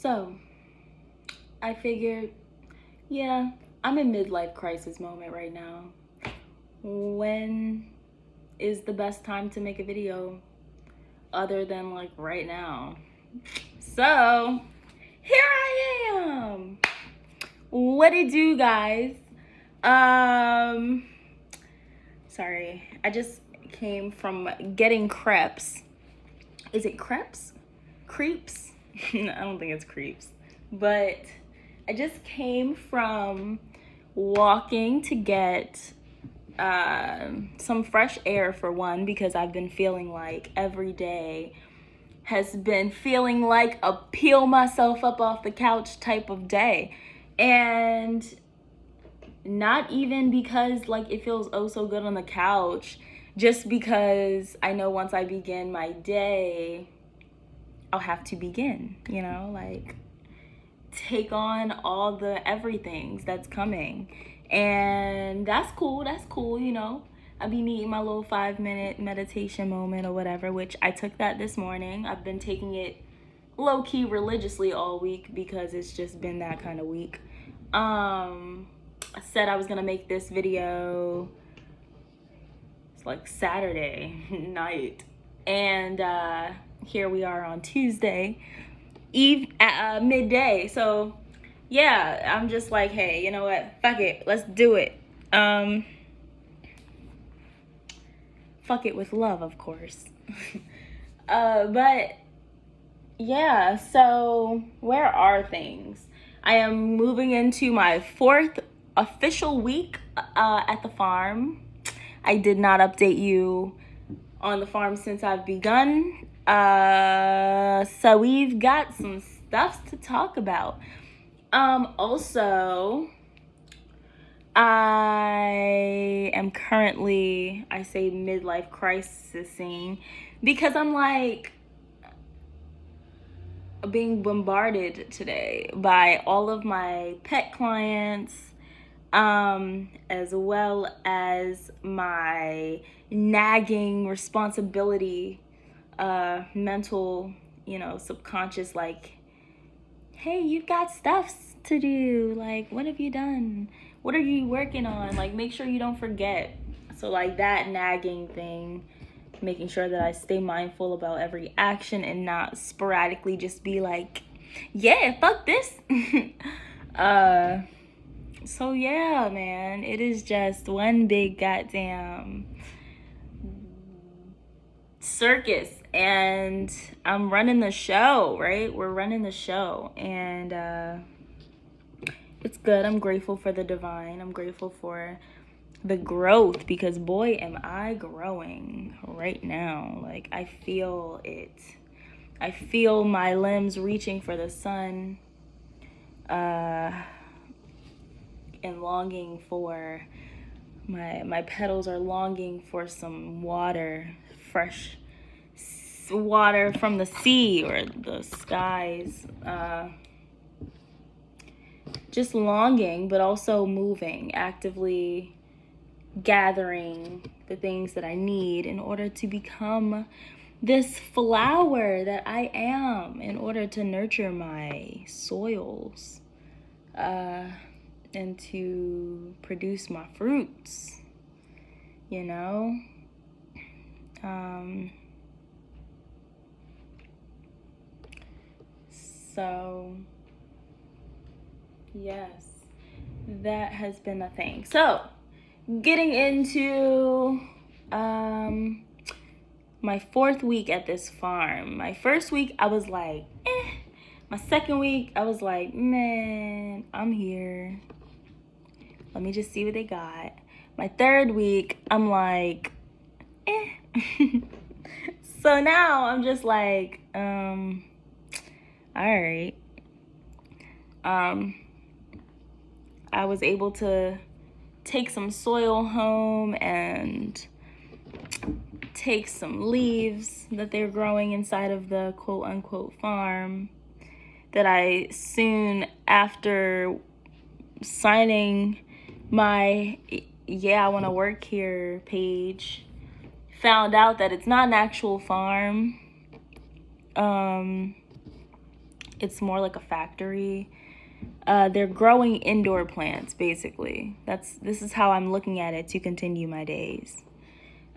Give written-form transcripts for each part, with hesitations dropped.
So, I figured, yeah, I'm in midlife crisis moment right now. When is the best time to make a video other than like right now? So, here I am. What it do, guys? Sorry, I just came from getting crepes. Is it crepes? Creeps? I don't think it's creeps. But I just came from walking to get some fresh air for one, because I've been feeling like every day has been feeling like a peel myself up off the couch type of day. And not even because like it feels oh so good on the couch, just because I know once I begin my day, I'll have to begin, like take on all the everythings that's coming. And that's cool. I'll be needing my little 5-minute meditation moment or whatever, which I took that this morning. I've been taking it low-key religiously all week because it's just been that kind of week. I said I was gonna make this video, it's like Saturday night, and here we are on Tuesday eve at midday. So yeah, I'm just like, hey, you know what, fuck it, let's do it. Fuck it with love, of course. But yeah, so where are things? I am moving into my 4th official week at the farm. I did not update you on the farm since I've begun. So we've got some stuff to talk about. Also, I am currently, I say midlife crisising, because I'm like being bombarded today by all of my pet clients, as well as my nagging responsibility, mental, subconscious, like, hey, you've got stuff to do. Like, what have you done? What are you working on? Like, make sure you don't forget. So, like, that nagging thing, making sure that I stay mindful about every action and not sporadically just be like, yeah, fuck this. So yeah, man, it is just one big goddamn circus, and I'm running the show, right? We're running the show, and it's good. I'm grateful for the divine. I'm grateful for the growth, because boy, am I growing right now. Like, I feel it. I feel my limbs reaching for the sun, and longing for my petals are longing for some water, fresh water from the sea or the skies. Just longing, but also moving, actively gathering the things that I need in order to become this flower that I am, in order to nurture my soils, and to produce my fruits, So yes, that has been a thing. So getting into my 4th week at this farm. My first week I was like, eh. My second week I was like, man, I'm here, let me just see what they got. My 3rd week I'm like, eh. So now I'm just like, all right. I was able to take some soil home and take some leaves that they're growing inside of the quote unquote farm, that I soon after signing my yeah, I want to work here page, found out that it's not an actual farm. It's more like a factory. They're growing indoor plants, basically. This is how I'm looking at it to continue my days.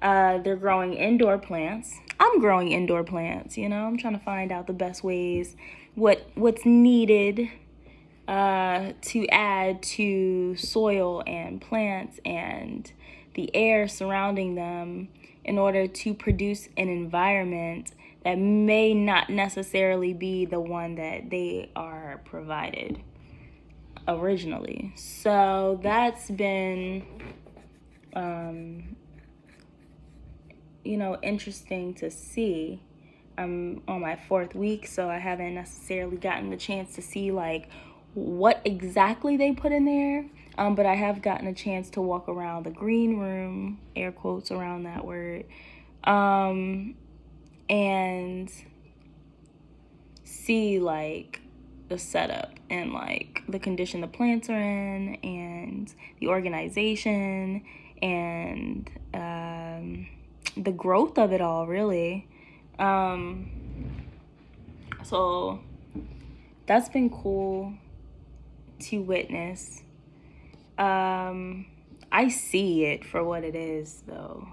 They're growing indoor plants. I'm growing indoor plants, I'm trying to find out the best ways, what's needed to add to soil and plants and the air surrounding them in order to produce an environment that may not necessarily be the one that they are provided originally. So that's been interesting to see. I'm on my 4th week, so I haven't necessarily gotten the chance to see like what exactly they put in there, but I have gotten a chance to walk around the green room, air quotes around that word, and see like the setup and like the condition the plants are in and the organization and the growth of it all, really. So that's been cool to witness. I see it for what it is, though.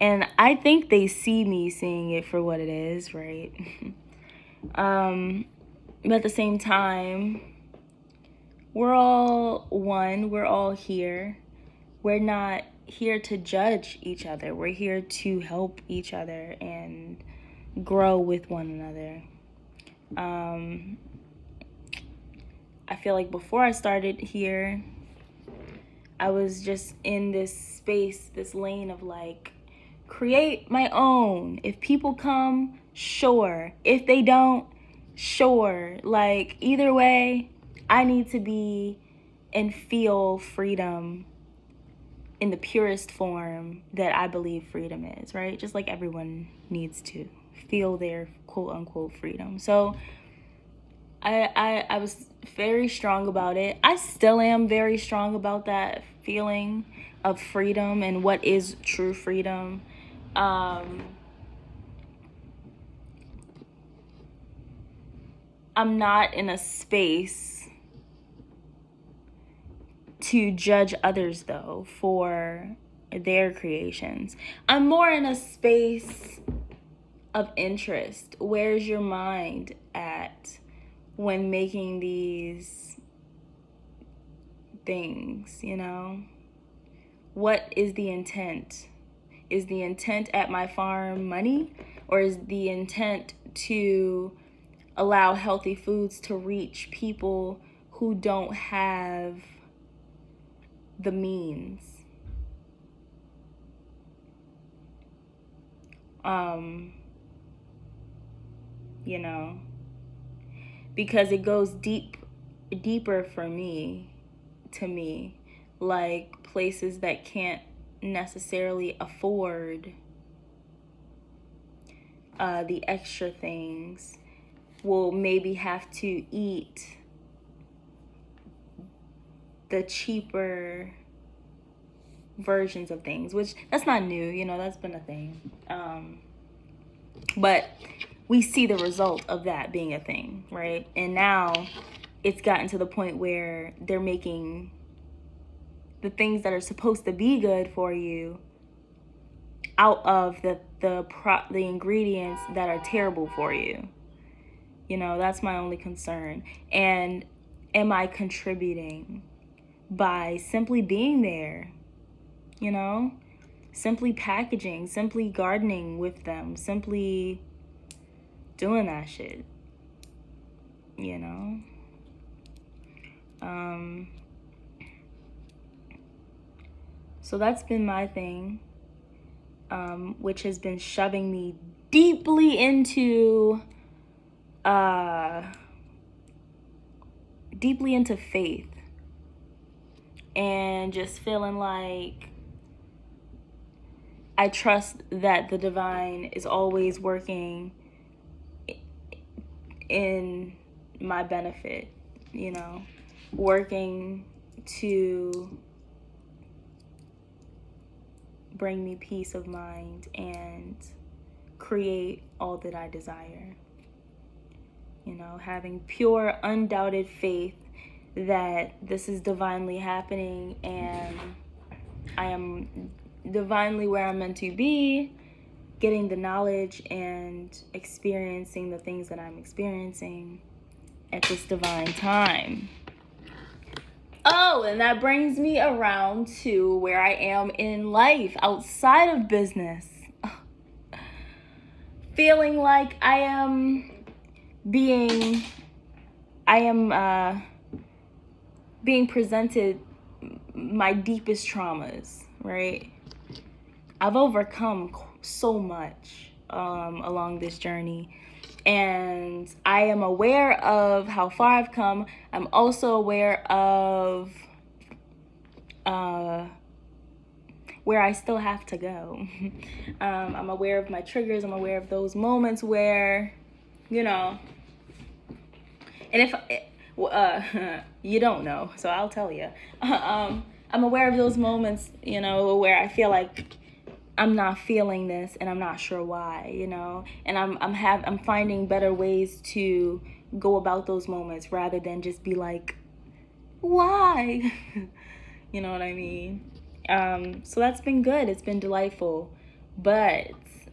And I think they see me seeing it for what it is, right? But at the same time, we're all one. We're all here. We're not here to judge each other. We're here to help each other and grow with one another. I feel like before I started here, I was just in this space, this lane of like, create my own. If people come, sure. If they don't, sure. Like, either way, I need to be and feel freedom in the purest form that I believe freedom is, right? Just like everyone needs to feel their quote unquote freedom. So I was very strong about it. I still am very strong about that feeling of freedom and what is true freedom. I'm not in a space to judge others, though, for their creations. I'm more in a space of interest. Where's your mind at when making these things, What is the intent? Is the intent at my farm money? Or is the intent to allow healthy foods to reach people who don't have the means? Because it goes deeper for me, to me, like places that can't necessarily afford the extra things will maybe have to eat the cheaper versions of things, which that's not new, that's been a thing. But we see the result of that being a thing, right? And now it's gotten to the point where they're making the things that are supposed to be good for you out of the ingredients that are terrible for you. That's my only concern. And am I contributing by simply being there? Simply packaging, simply gardening with them, simply doing that shit. So that's been my thing, which has been shoving me deeply into faith and just feeling like I trust that the divine is always working in my benefit, working to bring me peace of mind and create all that I desire, having pure, undoubted faith that this is divinely happening and I am divinely where I'm meant to be, getting the knowledge and experiencing the things that I'm experiencing at this divine time. Oh, and that brings me around to where I am in life outside of business. Feeling like I am being presented my deepest traumas, right? I've overcome so much along this journey, and I am aware of how far I've come. I'm also aware of where I still have to go. I'm aware of my triggers. I'm aware of those moments where, and if you don't know, so I'll tell you. I'm aware of those moments, where I feel like I'm not feeling this and I'm not sure why, and I'm finding better ways to go about those moments rather than just be like, why? You know what I mean? So that's been good. It's been delightful, it's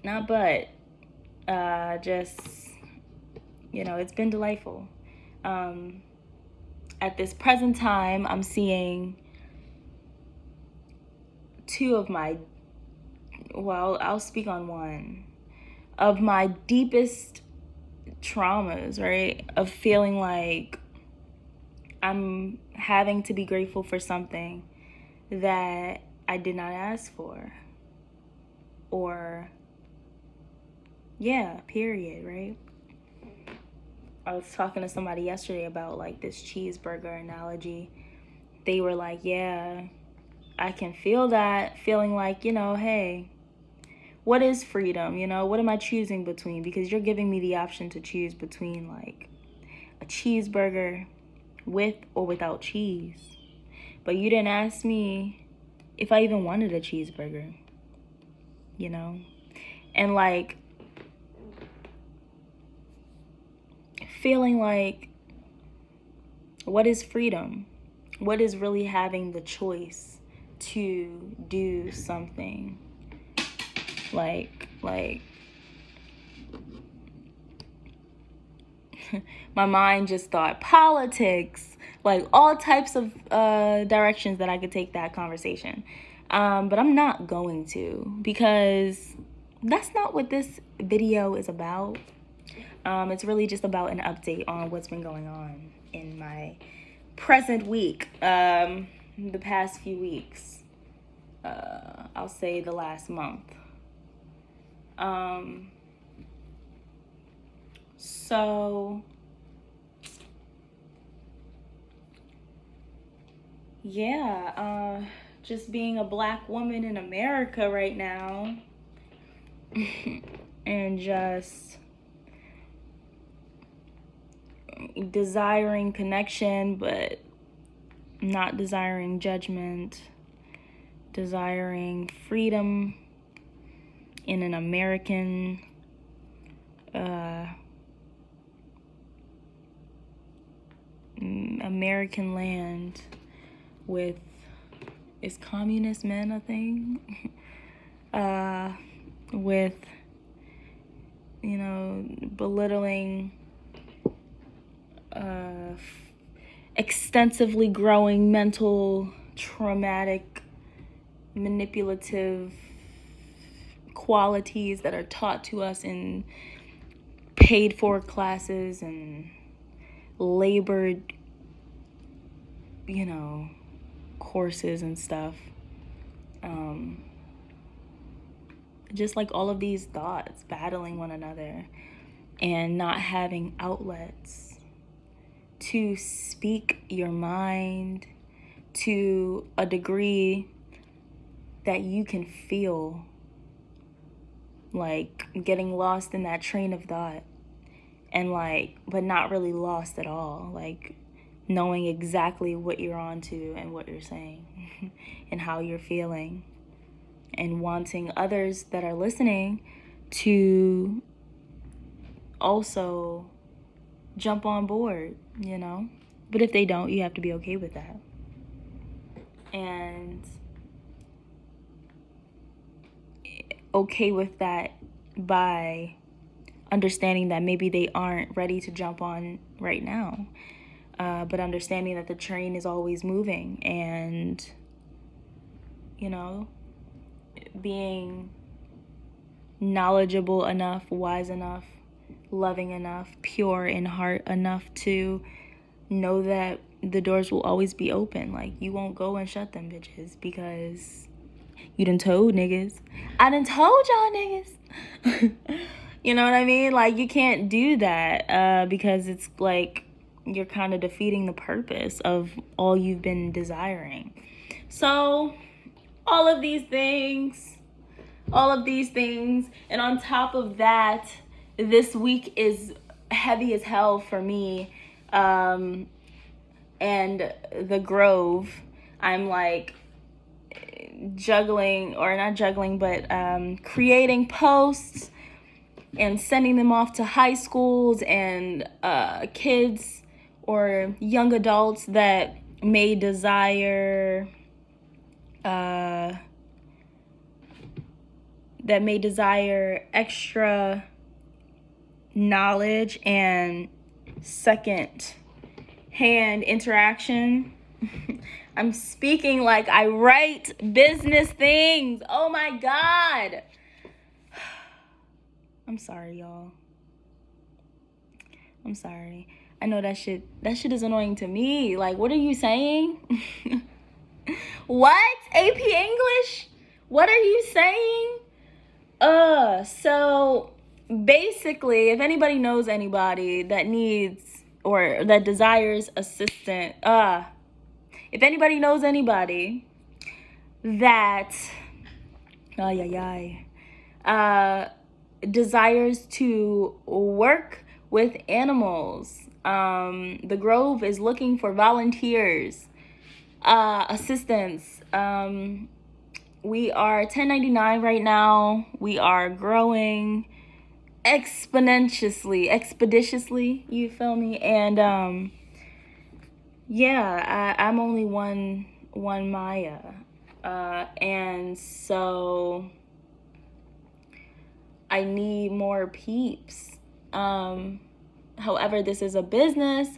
been delightful. At this present time, I'm seeing I'll speak on one of my deepest traumas, right? Of feeling like I'm having to be grateful for something that I did not ask for. Period, right? I was talking to somebody yesterday about like this cheeseburger analogy. They were like, yeah, I can feel that, feeling like, hey, what is freedom? What am I choosing between? Because you're giving me the option to choose between like a cheeseburger with or without cheese. But you didn't ask me if I even wanted a cheeseburger, And like feeling like, what is freedom? What is really having the choice to do something? Like my mind just thought politics, like all types of directions that I could take that conversation. But I'm not going to, because that's not what this video is about. It's really just about an update on what's been going on in my present week, the past few weeks. I'll say the last month. So yeah, just being a Black woman in America right now and just desiring connection but not desiring judgment, desiring freedom in an American land with, is communist men a thing? With, belittling extensively growing mental, traumatic, manipulative qualities that are taught to us in paid for classes and labored, courses and stuff. Just like all of these thoughts battling one another and not having outlets to speak your mind to a degree that you can feel, like getting lost in that train of thought and but not really lost at all, like knowing exactly what you're onto and what you're saying and how you're feeling, and wanting others that are listening to also jump on board, you know? But if they don't, you have to be okay with that. And okay with that by understanding that maybe they aren't ready to jump on right now. But understanding that the train is always moving, and, you know, being knowledgeable enough, wise enough, loving enough, pure in heart enough to know that the doors will always be open. Like, you won't go and shut them bitches because you done told niggas. I done told y'all niggas. You know what I mean? Like, you can't do that because it's like you're kind of defeating the purpose of all you've been desiring. So, all of these things, and on top of that, this week is heavy as hell for me. And the Grove, I'm like juggling, or not juggling, but creating posts and sending them off to high schools and kids or young adults that may desire extra knowledge and second hand interaction. I'm speaking like I write business things. Oh my God. I'm sorry, y'all. I'm sorry. I know that shit is annoying to me. Like, what are you saying? What? AP English? What are you saying? So basically, if anybody knows anybody that needs or that desires assistance, if anybody knows anybody that desires to work with animals, the Grove is looking for volunteers, assistance. We are 1099 right now. We are growing expeditiously, you feel me? And I'm only one Maya, and so I need more peeps. However, this is a business,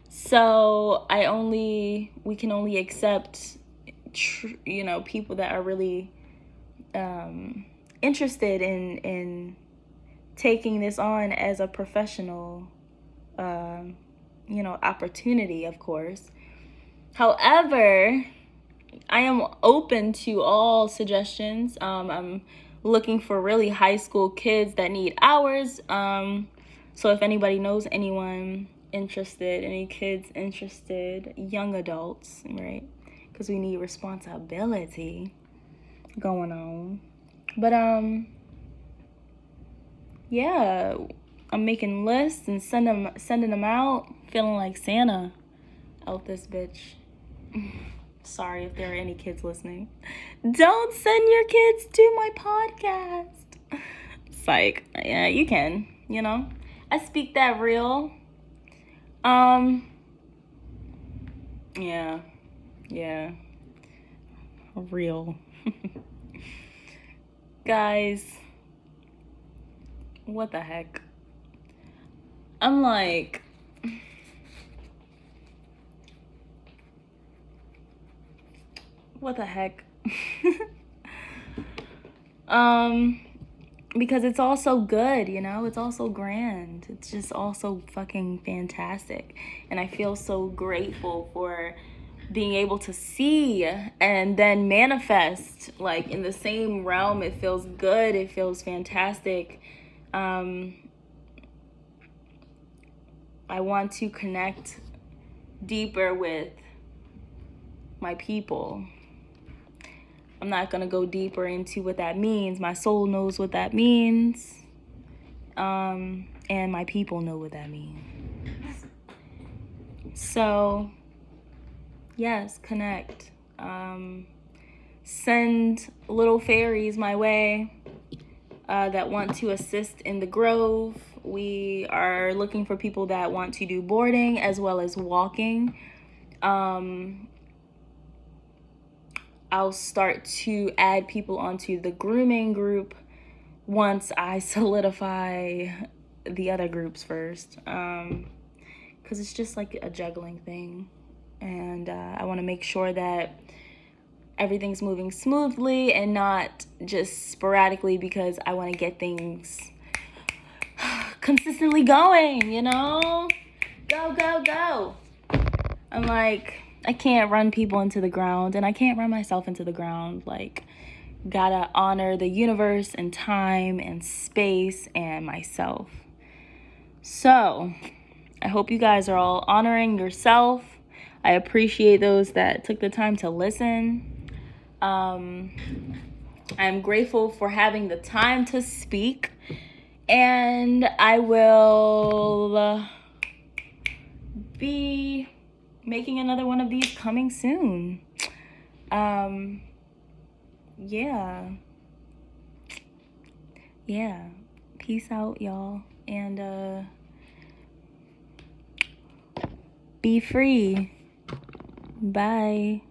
so we can only accept people that are really interested in taking this on as a professional opportunity, of course. However, I am open to all suggestions. I'm looking for really high school kids that need hours. So if anybody knows anyone interested, any kids interested, young adults, right? Because we need responsibility going on. But I'm making lists and sending them out. Feeling like Santa out this bitch. Sorry if there are any kids listening. Don't send your kids to my podcast. Psych. Yeah, you can, I speak that real. Yeah. Real. Guys, what the heck? I'm like, what the heck? Because it's all so good, it's all so grand. It's just all so fucking fantastic. And I feel so grateful for being able to see and then manifest, like, in the same realm. It feels good. It feels fantastic. I want to connect deeper with my people. I'm not going to go deeper into what that means. My soul knows what that means. And my people know what that means. So, yes, connect. Send little fairies my way that want to assist in the Grove We are looking for people that want to do boarding as well as walking. I'll start to add people onto the grooming group once I solidify the other groups first, because it's just like a juggling thing, and I want to make sure that everything's moving smoothly and not just sporadically, because I want to get things consistently going, you know? Go, go, go. I'm like, I can't run people into the ground, and I can't run myself into the ground. Like, gotta honor the universe and time and space and myself. So, I hope you guys are all honoring yourself. I appreciate those that took the time to listen. I'm grateful for having the time to speak, and I will be making another one of these coming soon. Yeah. Peace out, y'all, and be free. Bye.